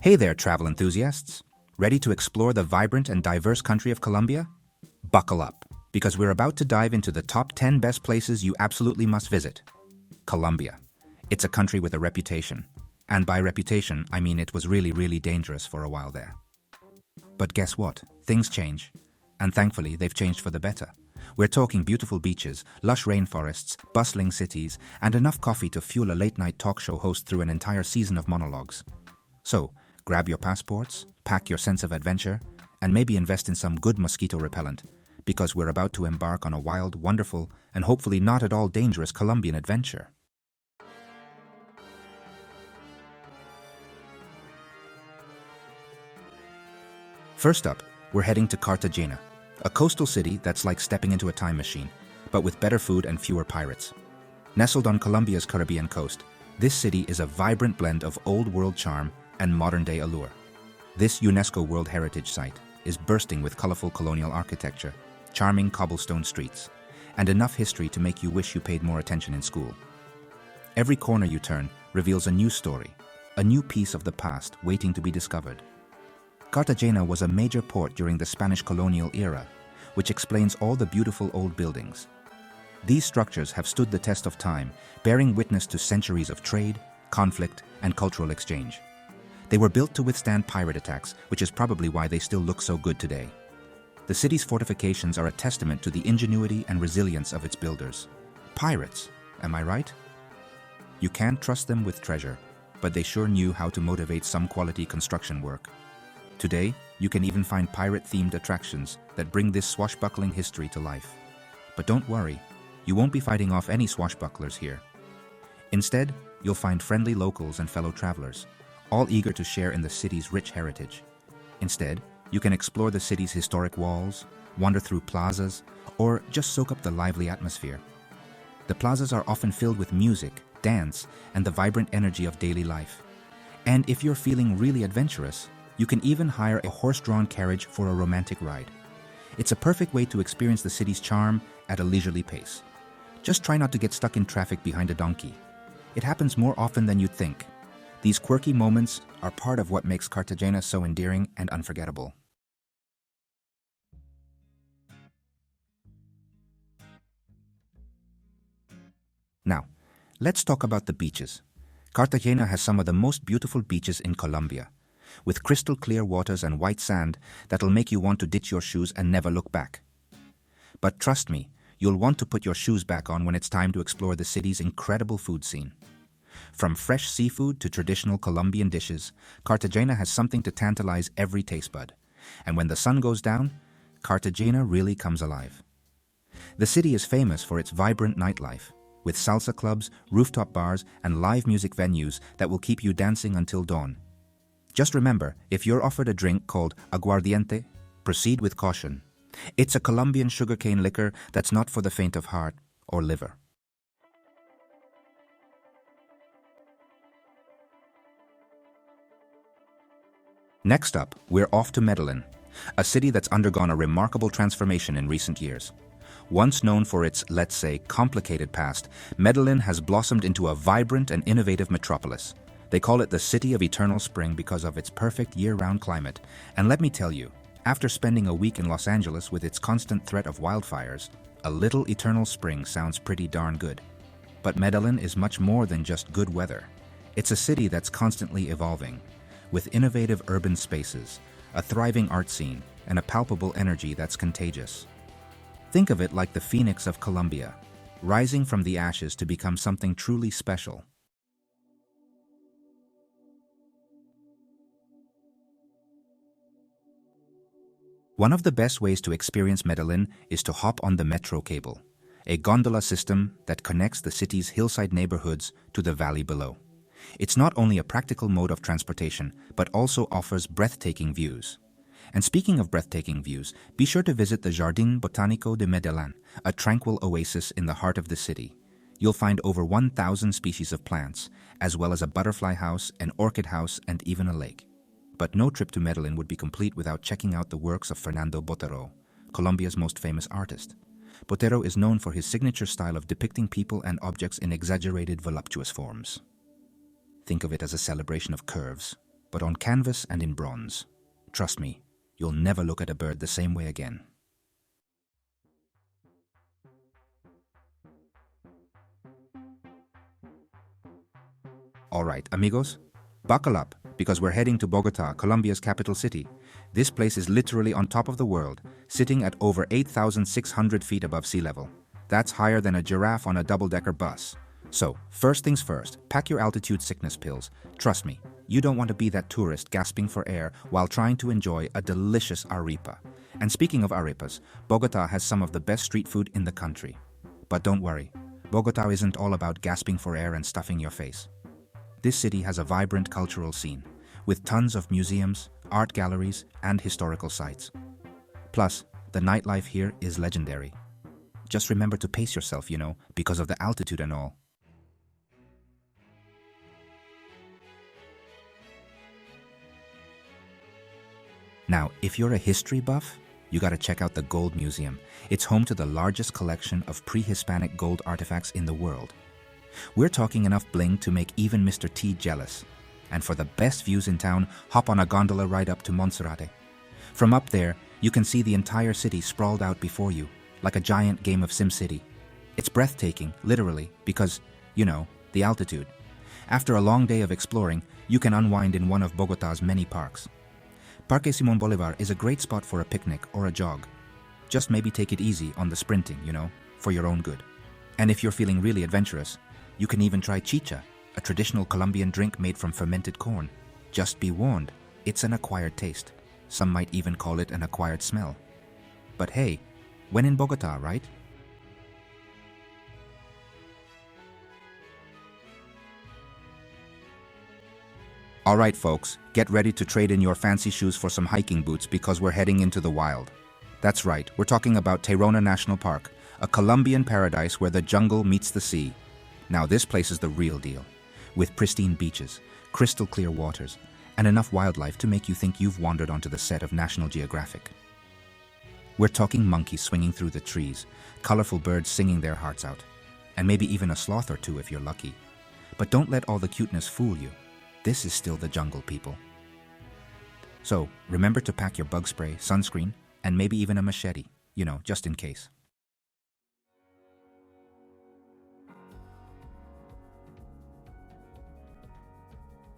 Hey there, travel enthusiasts! Ready to explore the vibrant and diverse country of Colombia? Buckle up, because we're about to dive into the top 10 best places you absolutely must visit. Colombia. It's a country with a reputation. And by reputation, I mean it was really dangerous for a while there. But guess what? Things change. And thankfully, they've changed for the better. We're talking beautiful beaches, lush rainforests, bustling cities, and enough coffee to fuel a late-night talk show host through an entire season of monologues. So, grab your passports, pack your sense of adventure, and maybe invest in some good mosquito repellent, because we're about to embark on a wild, wonderful, and hopefully not at all dangerous Colombian adventure. First up, we're heading to Cartagena, a coastal city that's like stepping into a time machine, but with better food and fewer pirates. Nestled on Colombia's Caribbean coast, this city is a vibrant blend of old-world charm and modern-day allure. This UNESCO World Heritage Site is bursting with colorful colonial architecture, charming cobblestone streets, and enough history to make you wish you paid more attention in school. Every corner you turn reveals a new story, a new piece of the past waiting to be discovered. Cartagena was a major port during the Spanish colonial era, which explains all the beautiful old buildings. These structures have stood the test of time, bearing witness to centuries of trade, conflict, and cultural exchange. They were built to withstand pirate attacks, which is probably why they still look so good today. The city's fortifications are a testament to the ingenuity and resilience of its builders. Pirates, am I right? You can't trust them with treasure, but they sure knew how to motivate some quality construction work. Today, you can even find pirate-themed attractions that bring this swashbuckling history to life. But don't worry, you won't be fighting off any swashbucklers here. Instead, you'll find friendly locals and fellow travelers, all eager to share in the city's rich heritage. Instead, you can explore the city's historic walls, wander through plazas, or just soak up the lively atmosphere. The plazas are often filled with music, dance, and the vibrant energy of daily life. And if you're feeling really adventurous, you can even hire a horse-drawn carriage for a romantic ride. It's a perfect way to experience the city's charm at a leisurely pace. Just try not to get stuck in traffic behind a donkey. It happens more often than you'd think. These quirky moments are part of what makes Cartagena so endearing and unforgettable. Now, let's talk about the beaches. Cartagena has some of the most beautiful beaches in Colombia, with crystal clear waters and white sand that'll make you want to ditch your shoes and never look back. But trust me, you'll want to put your shoes back on when it's time to explore the city's incredible food scene. From fresh seafood to traditional Colombian dishes, Cartagena has something to tantalize every taste bud. And when the sun goes down, Cartagena really comes alive. The city is famous for its vibrant nightlife, with salsa clubs, rooftop bars, and live music venues that will keep you dancing until dawn. Just remember, if you're offered a drink called aguardiente, proceed with caution. It's a Colombian sugarcane liquor that's not for the faint of heart or liver. Next up, we're off to Medellín, a city that's undergone a remarkable transformation in recent years. Once known for its, let's say, complicated past, Medellín has blossomed into a vibrant and innovative metropolis. They call it the City of Eternal Spring because of its perfect year-round climate. And let me tell you, after spending a week in Los Angeles with its constant threat of wildfires, a little eternal spring sounds pretty darn good. But Medellín is much more than just good weather. It's a city that's constantly evolving, with innovative urban spaces, a thriving art scene, and a palpable energy that's contagious. Think of it like the phoenix of Colombia, rising from the ashes to become something truly special. One of the best ways to experience Medellín is to hop on the metro cable, a gondola system that connects the city's hillside neighborhoods to the valley below. It's not only a practical mode of transportation, but also offers breathtaking views. And speaking of breathtaking views, be sure to visit the Jardín Botánico de Medellín, a tranquil oasis in the heart of the city. You'll find over 1,000 species of plants, as well as a butterfly house, an orchid house, and even a lake. But no trip to Medellín would be complete without checking out the works of Fernando Botero, Colombia's most famous artist. Botero is known for his signature style of depicting people and objects in exaggerated, voluptuous forms. Think of it as a celebration of curves, but on canvas and in bronze. Trust me, you'll never look at a bird the same way again. Alright, amigos, buckle up, because we're heading to Bogota, Colombia's capital city. This place is literally on top of the world, sitting at over 8,600 feet above sea level. That's higher than a giraffe on a double-decker bus. So, first things first, pack your altitude sickness pills. Trust me, you don't want to be that tourist gasping for air while trying to enjoy a delicious arepa. And speaking of arepas, Bogota has some of the best street food in the country. But don't worry, Bogota isn't all about gasping for air and stuffing your face. This city has a vibrant cultural scene, with tons of museums, art galleries, and historical sites. Plus, the nightlife here is legendary. Just remember to pace yourself, because of the altitude and all. Now, if you're a history buff, you gotta check out the Gold Museum. It's home to the largest collection of pre-Hispanic gold artifacts in the world. We're talking enough bling to make even Mr. T jealous. And for the best views in town, hop on a gondola ride up to Monserrate. From up there, you can see the entire city sprawled out before you, like a giant game of SimCity. It's breathtaking, literally, because, the altitude. After a long day of exploring, you can unwind in one of Bogota's many parks. Parque Simón Bolívar is a great spot for a picnic or a jog. Just maybe take it easy on the sprinting, for your own good. And if you're feeling really adventurous, you can even try chicha, a traditional Colombian drink made from fermented corn. Just be warned, it's an acquired taste. Some might even call it an acquired smell. But hey, when in Bogota, right? Alright folks, get ready to trade in your fancy shoes for some hiking boots because we're heading into the wild. That's right, we're talking about Tayrona National Park, a Colombian paradise where the jungle meets the sea. Now this place is the real deal, with pristine beaches, crystal clear waters, and enough wildlife to make you think you've wandered onto the set of National Geographic. We're talking monkeys swinging through the trees, colorful birds singing their hearts out, and maybe even a sloth or two if you're lucky. But don't let all the cuteness fool you. This is still the jungle, people. So, remember to pack your bug spray, sunscreen, and maybe even a machete, just in case.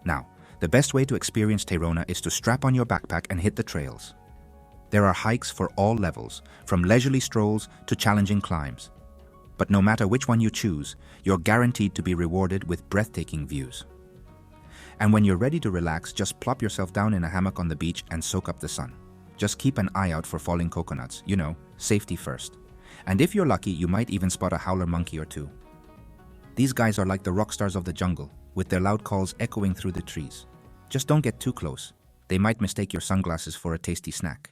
Now, the best way to experience Tayrona is to strap on your backpack and hit the trails. There are hikes for all levels, from leisurely strolls to challenging climbs. But no matter which one you choose, you're guaranteed to be rewarded with breathtaking views. And when you're ready to relax, just plop yourself down in a hammock on the beach and soak up the sun. Just keep an eye out for falling coconuts, safety first. And if you're lucky, you might even spot a howler monkey or two. These guys are like the rock stars of the jungle, with their loud calls echoing through the trees. Just don't get too close. They might mistake your sunglasses for a tasty snack.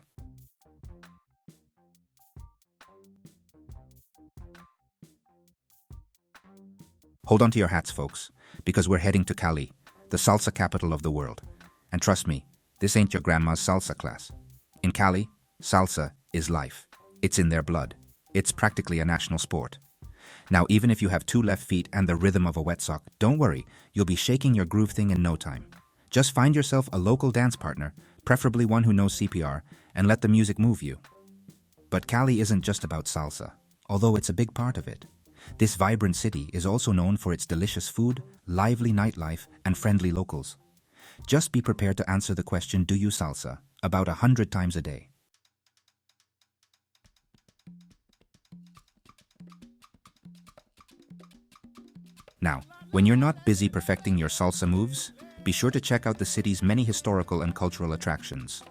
Hold on to your hats, folks, because we're heading to Cali, the salsa capital of the world. And trust me, this ain't your grandma's salsa class. In Cali, salsa is life. It's in their blood. It's practically a national sport. Now, even if you have 2 left feet and the rhythm of a wet sock, don't worry, you'll be shaking your groove thing in no time. Just find yourself a local dance partner, preferably one who knows CPR, and let the music move you. But Cali isn't just about salsa, although it's a big part of it. This vibrant city is also known for its delicious food, lively nightlife, and friendly locals. Just be prepared to answer the question, do you salsa, about 100 times a day. Now, when you're not busy perfecting your salsa moves, be sure to check out the city's many historical and cultural attractions.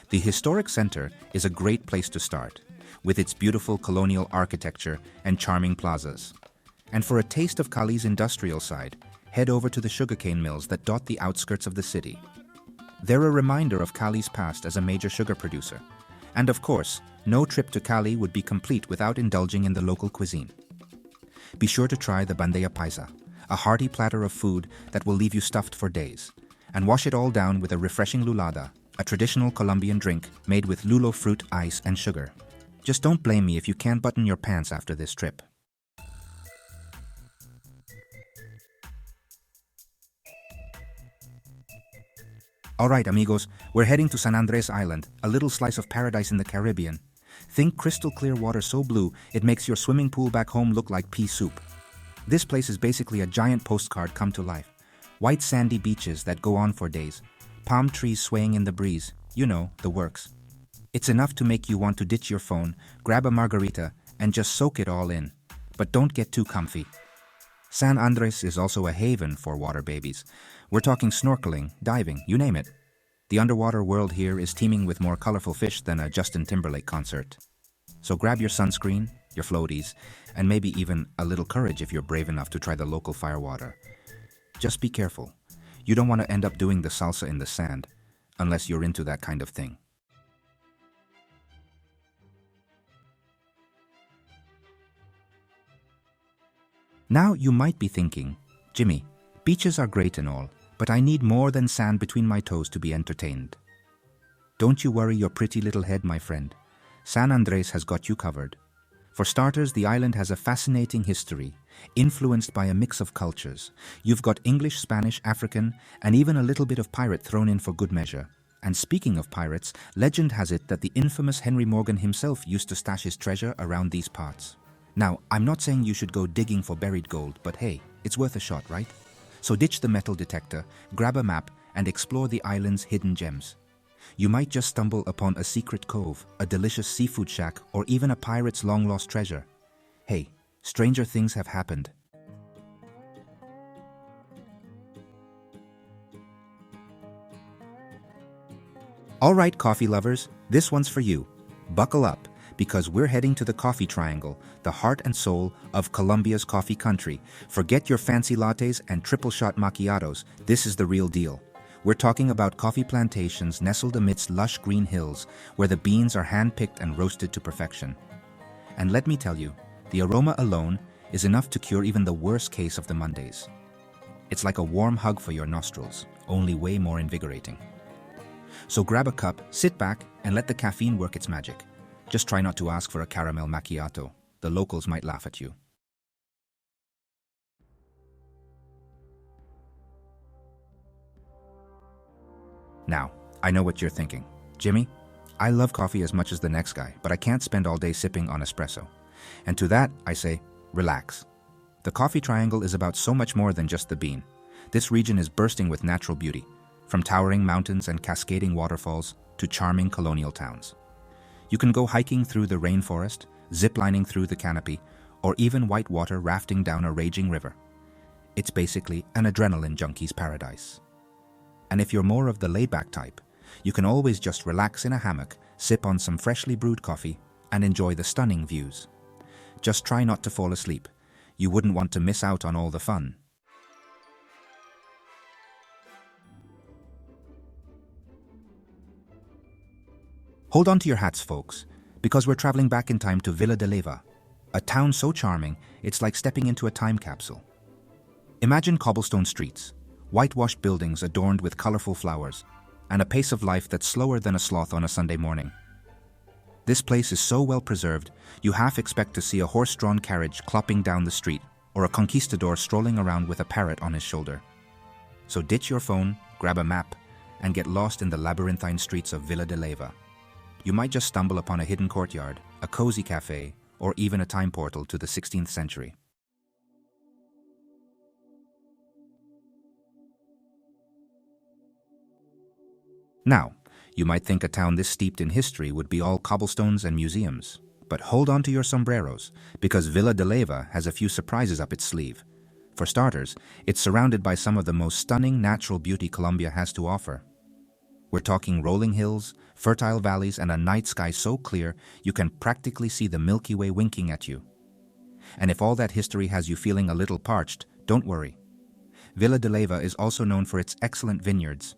The historic center is a great place to start, with its beautiful colonial architecture and charming plazas. And for a taste of Cali's industrial side, head over to the sugarcane mills that dot the outskirts of the city. They're a reminder of Cali's past as a major sugar producer. And of course, no trip to Cali would be complete without indulging in the local cuisine. Be sure to try the bandeja paisa, a hearty platter of food that will leave you stuffed for days, and wash it all down with a refreshing lulada, a traditional Colombian drink made with lulo fruit, ice, and sugar. Just don't blame me if you can't button your pants after this trip. Alright, amigos, we're heading to San Andres Island, a little slice of paradise in the Caribbean. Think crystal clear water so blue, it makes your swimming pool back home look like pea soup. This place is basically a giant postcard come to life. White sandy beaches that go on for days. Palm trees swaying in the breeze. You know, the works. It's enough to make you want to ditch your phone, grab a margarita, and just soak it all in. But don't get too comfy. San Andres is also a haven for water babies. We're talking snorkeling, diving, you name it. The underwater world here is teeming with more colorful fish than a Justin Timberlake concert. So grab your sunscreen, your floaties, and maybe even a little courage if you're brave enough to try the local firewater. Just be careful. You don't want to end up doing the salsa in the sand, unless you're into that kind of thing. Now you might be thinking, Jimmy, beaches are great and all, but I need more than sand between my toes to be entertained. Don't you worry your pretty little head, my friend. San Andres has got you covered. For starters, the island has a fascinating history, influenced by a mix of cultures. You've got English, Spanish, African, and even a little bit of pirate thrown in for good measure. And speaking of pirates, legend has it that the infamous Henry Morgan himself used to stash his treasure around these parts. Now, I'm not saying you should go digging for buried gold, but hey, it's worth a shot, right? So ditch the metal detector, grab a map, and explore the island's hidden gems. You might just stumble upon a secret cove, a delicious seafood shack, or even a pirate's long-lost treasure. Hey, stranger things have happened. Alright, coffee lovers, this one's for you. Buckle up, because we're heading to the coffee triangle, the heart and soul of Colombia's coffee country. Forget your fancy lattes and triple-shot macchiatos, this is the real deal. We're talking about coffee plantations nestled amidst lush green hills, where the beans are hand-picked and roasted to perfection. And let me tell you, the aroma alone is enough to cure even the worst case of the Mondays. It's like a warm hug for your nostrils, only way more invigorating. So grab a cup, sit back, and let the caffeine work its magic. Just try not to ask for a caramel macchiato. The locals might laugh at you. Now, I know what you're thinking. Jimmy, I love coffee as much as the next guy, but I can't spend all day sipping on espresso. And to that, I say, relax. The coffee triangle is about so much more than just the bean. This region is bursting with natural beauty, from towering mountains and cascading waterfalls to charming colonial towns. You can go hiking through the rainforest, ziplining through the canopy, or even whitewater rafting down a raging river. It's basically an adrenaline junkie's paradise. And if you're more of the laid-back type, you can always just relax in a hammock, sip on some freshly brewed coffee, and enjoy the stunning views. Just try not to fall asleep. You wouldn't want to miss out on all the fun. Hold on to your hats, folks, because we're traveling back in time to Villa de Leyva, a town so charming, it's like stepping into a time capsule. Imagine cobblestone streets, whitewashed buildings adorned with colorful flowers, and a pace of life that's slower than a sloth on a Sunday morning. This place is so well preserved, you half expect to see a horse-drawn carriage clopping down the street, or a conquistador strolling around with a parrot on his shoulder. So ditch your phone, grab a map, and get lost in the labyrinthine streets of Villa de Leyva. You might just stumble upon a hidden courtyard, a cozy cafe, or even a time portal to the 16th century. Now, you might think a town this steeped in history would be all cobblestones and museums. But hold on to your sombreros, because Villa de Leyva has a few surprises up its sleeve. For starters, it's surrounded by some of the most stunning natural beauty Colombia has to offer. We're talking rolling hills, fertile valleys, and a night sky so clear you can practically see the Milky Way winking at you. And if all that history has you feeling a little parched, don't worry. Villa de Leyva is also known for its excellent vineyards.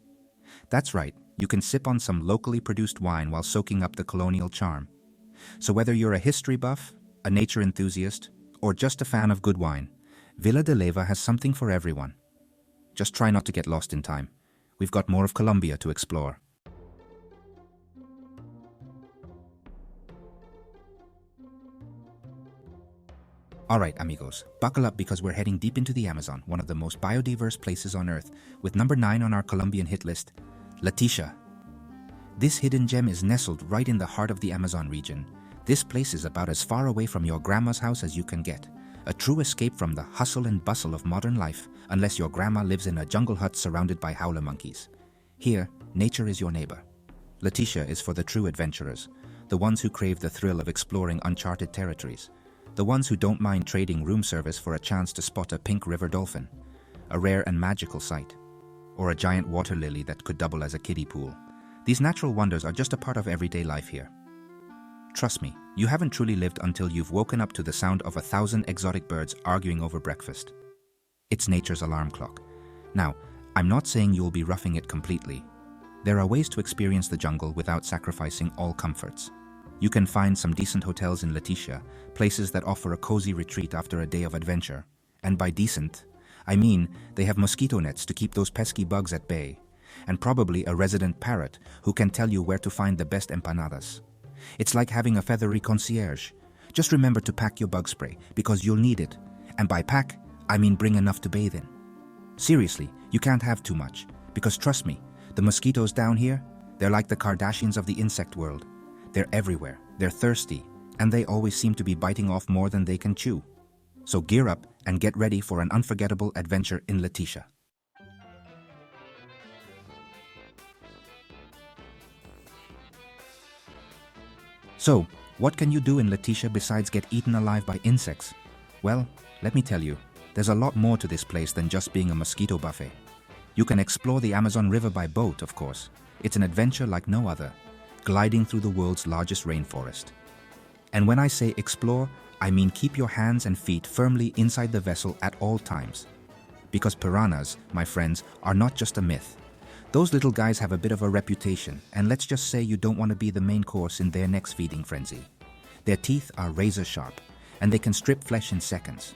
That's right, you can sip on some locally produced wine while soaking up the colonial charm. So whether you're a history buff, a nature enthusiast, or just a fan of good wine, Villa de Leyva has something for everyone. Just try not to get lost in time. We've got more of Colombia to explore. Alright, amigos, buckle up because we're heading deep into the Amazon, one of the most biodiverse places on Earth, with number 9 on our Colombian hit list. Leticia. This hidden gem is nestled right in the heart of the Amazon region. This place is about as far away from your grandma's house as you can get. A true escape from the hustle and bustle of modern life, unless your grandma lives in a jungle hut surrounded by howler monkeys. Here, nature is your neighbor. Leticia is for the true adventurers, the ones who crave the thrill of exploring uncharted territories, the ones who don't mind trading room service for a chance to spot a pink river dolphin, a rare and magical sight, or a giant water lily that could double as a kiddie pool. These natural wonders are just a part of everyday life here. Trust me, you haven't truly lived until you've woken up to the sound of 1,000 exotic birds arguing over breakfast. It's nature's alarm clock. Now, I'm not saying you'll be roughing it completely. There are ways to experience the jungle without sacrificing all comforts. You can find some decent hotels in Leticia, places that offer a cozy retreat after a day of adventure. And by decent, I mean they have mosquito nets to keep those pesky bugs at bay, and probably a resident parrot who can tell you where to find the best empanadas. It's like having a feathery concierge. Just remember to pack your bug spray, because you'll need it. And by pack, I mean bring enough to bathe in. Seriously, you can't have too much, because trust me, the mosquitoes down here, they're like the Kardashians of the insect world. They're everywhere, they're thirsty, and they always seem to be biting off more than they can chew. So gear up and get ready for an unforgettable adventure in Leticia. So, what can you do in Leticia besides get eaten alive by insects? Well, let me tell you, there's a lot more to this place than just being a mosquito buffet. You can explore the Amazon River by boat, of course. It's an adventure like no other, gliding through the world's largest rainforest. And when I say explore, I mean keep your hands and feet firmly inside the vessel at all times. Because piranhas, my friends, are not just a myth. Those little guys have a bit of a reputation, and let's just say you don't want to be the main course in their next feeding frenzy. Their teeth are razor sharp, and they can strip flesh in seconds.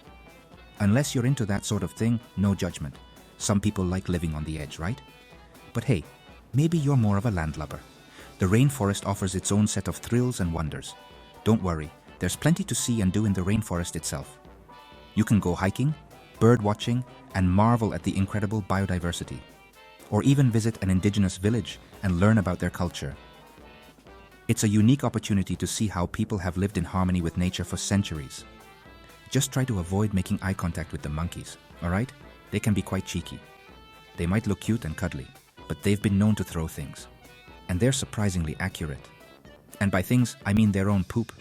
Unless you're into that sort of thing, no judgment. Some people like living on the edge, right? But hey, maybe you're more of a landlubber. The rainforest offers its own set of thrills and wonders. Don't worry, there's plenty to see and do in the rainforest itself. You can go hiking, bird watching, and marvel at the incredible biodiversity. Or even visit an indigenous village and learn about their culture. It's a unique opportunity to see how people have lived in harmony with nature for centuries. Just try to avoid making eye contact with the monkeys, alright? They can be quite cheeky. They might look cute and cuddly, but they've been known to throw things. And they're surprisingly accurate. And by things, I mean their own poop.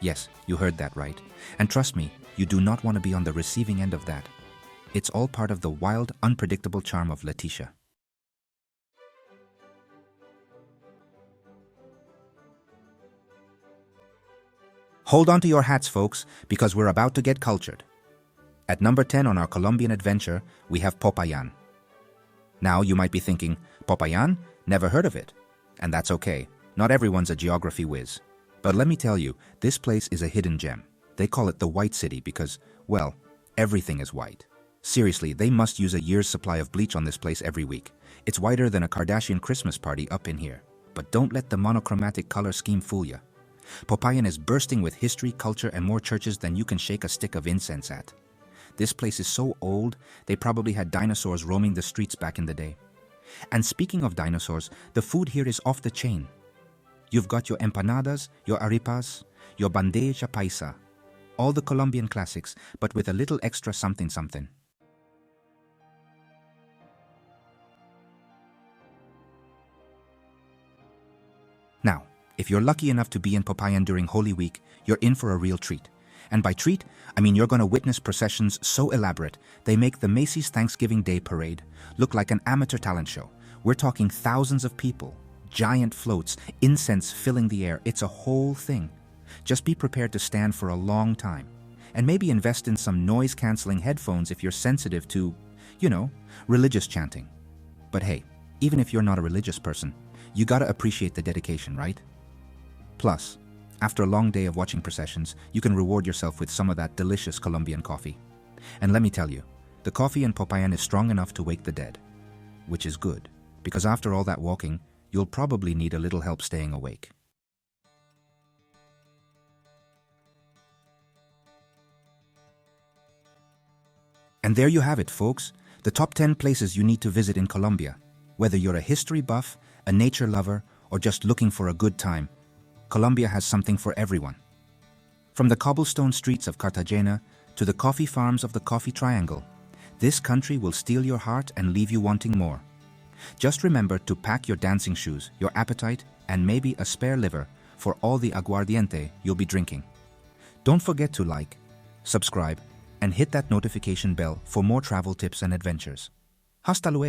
Yes, you heard that right. And trust me, you do not want to be on the receiving end of that. It's all part of the wild, unpredictable charm of Leticia. Hold on to your hats, folks, because we're about to get cultured. At number 10 on our Colombian adventure, we have Popayan. Now you might be thinking, Popayan? Never heard of it. And that's okay. Not everyone's a geography whiz. But let me tell you, this place is a hidden gem. They call it the White City because, well, everything is white. Seriously, they must use a year's supply of bleach on this place every week. It's whiter than a Kardashian Christmas party up in here. But don't let the monochromatic color scheme fool you. Popayan is bursting with history, culture, and more churches than you can shake a stick of incense at. This place is so old, they probably had dinosaurs roaming the streets back in the day. And speaking of dinosaurs, the food here is off the chain. You've got your empanadas, your arepas, your bandeja paisa, all the Colombian classics, but with a little extra something. Now, if you're lucky enough to be in Popayan during Holy Week, you're in for a real treat. And by treat, I mean you're going to witness processions so elaborate, they make the Macy's Thanksgiving Day Parade look like an amateur talent show. We're talking thousands of people, giant floats, incense filling the air. It's a whole thing. Just be prepared to stand for a long time. And maybe invest in some noise-canceling headphones if you're sensitive to, religious chanting. But hey, even if you're not a religious person, you gotta appreciate the dedication, right? Plus, after a long day of watching processions, you can reward yourself with some of that delicious Colombian coffee. And let me tell you, the coffee in Popayan is strong enough to wake the dead. Which is good, because after all that walking, you'll probably need a little help staying awake. And there you have it, folks, the top 10 places you need to visit in Colombia. Whether you're a history buff, a nature lover, or just looking for a good time, Colombia has something for everyone. From the cobblestone streets of Cartagena to the coffee farms of the Coffee Triangle, this country will steal your heart and leave you wanting more. Just remember to pack your dancing shoes, your appetite, and maybe a spare liver for all the aguardiente you'll be drinking. Don't forget to like, subscribe, and hit that notification bell for more travel tips and adventures. Hasta luego.